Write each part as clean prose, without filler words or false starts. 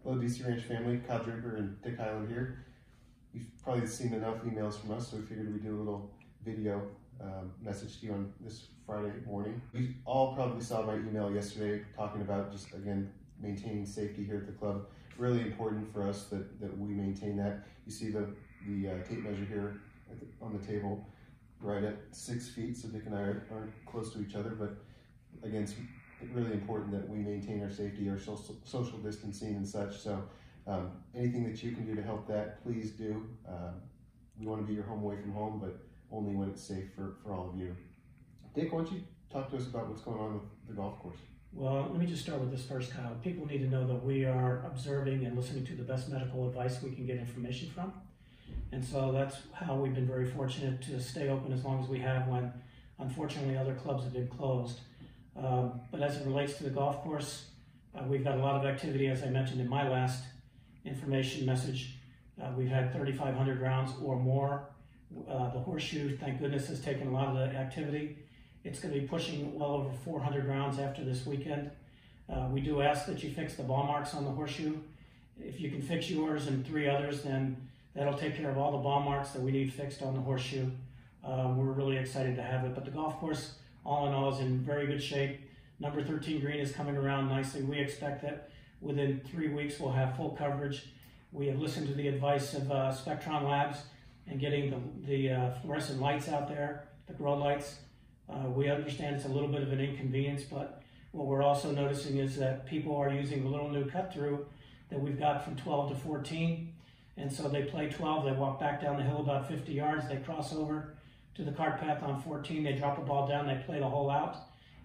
Hello DC Ranch family, Kyle Draper and Dick Highland here. You've probably seen enough emails from us, so we figured we'd do a little video message to you on this Friday morning. You all probably saw my email yesterday talking about just, again, maintaining safety here at the club. Really important for us that we maintain that. You see the tape measure here on the table, right at 6 feet, so Dick and I aren't close to each other, but again, it's really important that we maintain our safety, our social distancing and such. So anything that you can do to help that, please do. We want to be your home away from home, but only when it's safe for all of you. Dick, why don't you talk to us about what's going on with the golf course? Well, let me just start with this first, Kyle. People need to know that we are observing and listening to the best medical advice we can get information from. And so that's how we've been very fortunate to stay open as long as we have when, unfortunately, other clubs have been closed. But as it relates to the golf course, we've got a lot of activity, as I mentioned in my last information message. We've had 3,500 rounds or more. The horseshoe, thank goodness, has taken a lot of the activity. It's going to be pushing well over 400 rounds after this weekend. We do ask that you fix the ball marks on the horseshoe. If you can fix yours and 3 others, then that'll take care of all the ball marks that we need fixed on the horseshoe. We're really excited to have it. But the golf course, all in all, is in very good shape. Number 13 green is coming around nicely. We expect that within 3 weeks we'll have full coverage. We have listened to the advice of Spectron Labs and getting the fluorescent lights out there, the grow lights. We understand it's a little bit of an inconvenience, but what we're also noticing is that people are using the little new cut through that we've got from 12 to 14. And so they play 12, they walk back down the hill about 50 yards, they cross over to the cart path on 14, they drop the ball down, they play the hole out,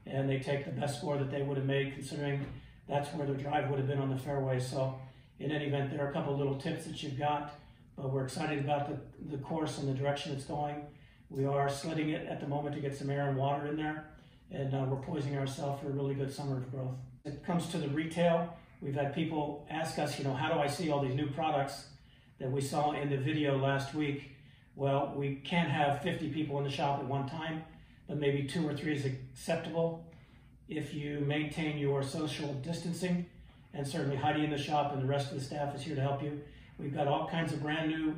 and they take the best score that they would have made, considering that's where their drive would have been on the fairway. So in any event, there are a couple little tips that you've got, but we're excited about the course and the direction it's going. We are sledding it at the moment to get some air and water in there, and we're poising ourselves for a really good summer of growth. When it comes to the retail, we've had people ask us, how do I see all these new products that we saw in the video last week? Well, we can't have 50 people in the shop at one time, but maybe 2 or 3 is acceptable. If you maintain your social distancing, and certainly Heidi in the shop and the rest of the staff is here to help you. We've got all kinds of brand new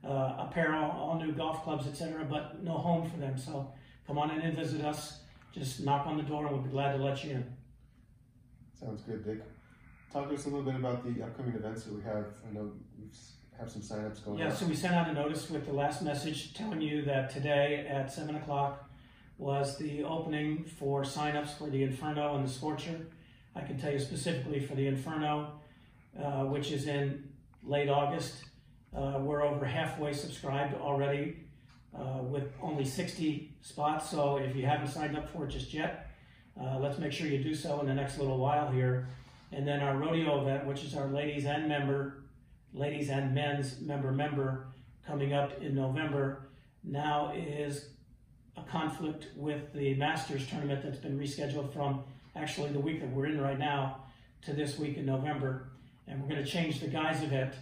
apparel, all new golf clubs, etc., but no home for them. So come on in and visit us. Just knock on the door and we'll be glad to let you in. Sounds good, Dick. Talk to us a little bit about the upcoming events that we have. I know we have some signups going on. Yeah, so we sent out a notice with the last message telling you that today at 7 o'clock was the opening for signups for the Inferno and the Scorcher. I can tell you specifically for the Inferno, which is in late August. We're over halfway subscribed already with only 60 spots. So if you haven't signed up for it just yet, let's make sure you do so in the next little while here. And then our rodeo event, which is our ladies and men's member coming up in November, now is a conflict with the Masters tournament that's been rescheduled from actually the week that we're in right now to this week in November. And we're going to change the guys event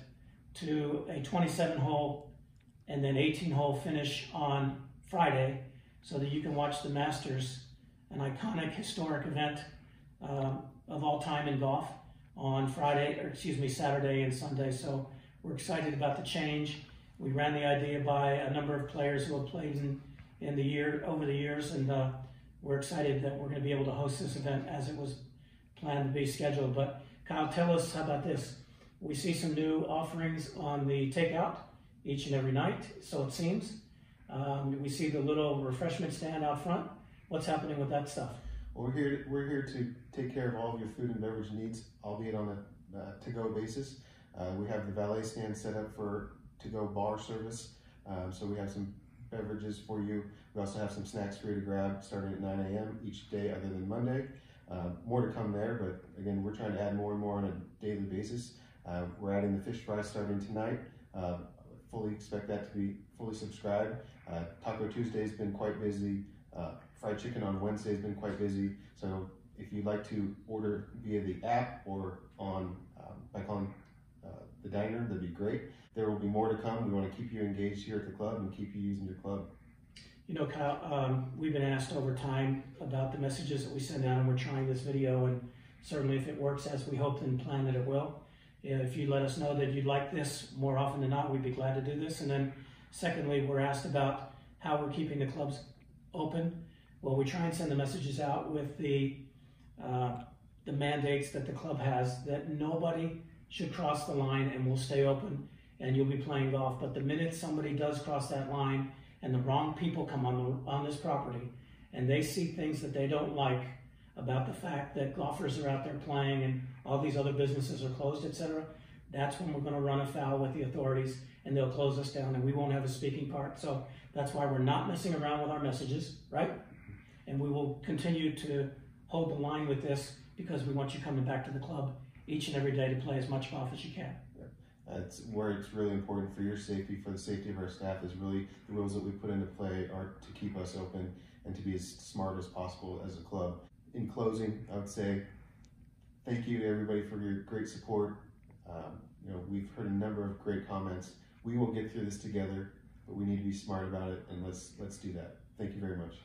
to a 27-hole and then 18-hole finish on Friday so that you can watch the Masters, an iconic historic event of all time in golf, on Saturday and Sunday. So we're excited about the change. We ran the idea by a number of players who have played over the years, and we're excited that we're going to be able to host this event as it was planned to be scheduled. But Kyle, tell us, how about this? We see some new offerings on the takeout each and every night, so it seems. We see the little refreshment stand out front. What's happening with that stuff? Well, we're here to take care of all of your food and beverage needs, albeit on a to-go basis. We have the valet stand set up for to-go bar service, so we have some beverages for you. We also have some snacks for you to grab starting at 9 a.m. each day other than Monday. More to come there, but again, we're trying to add more and more on a daily basis. We're adding the fish fries starting tonight. Fully expect that to be fully subscribed. Taco Tuesday has been quite busy. Fried chicken on Wednesday has been quite busy. So if you'd like to order via the app or on by calling the diner, that'd be great. There will be more to come. We want to keep you engaged here at the club and keep you using your club. Kyle, we've been asked over time about the messages that we send out, and we're trying this video, and certainly if it works as we hoped and planned that it will, If you let us know that you'd like this more often than not, we'd be glad to do this. And then secondly, we're asked about how we're keeping the clubs open. Well, we try and send the messages out with the mandates that the club has, that nobody should cross the line, and we'll stay open and you'll be playing golf. But the minute somebody does cross that line and the wrong people come on this property and they see things that they don't like about the fact that golfers are out there playing and all these other businesses are closed, etc., that's when we're going to run afoul with the authorities and they'll close us down and we won't have a speaking part. So that's why we're not messing around with our messages, right? And we will continue to hold the line with this because we want you coming back to the club each and every day to play as much golf as you can. It's where it's really important for your safety, for the safety of our staff, is really the rules that we put into play are to keep us open and to be as smart as possible as a club. In closing, I would say thank you to everybody for your great support. We've heard a number of great comments. We will get through this together, but we need to be smart about it, and let's do that. Thank you very much.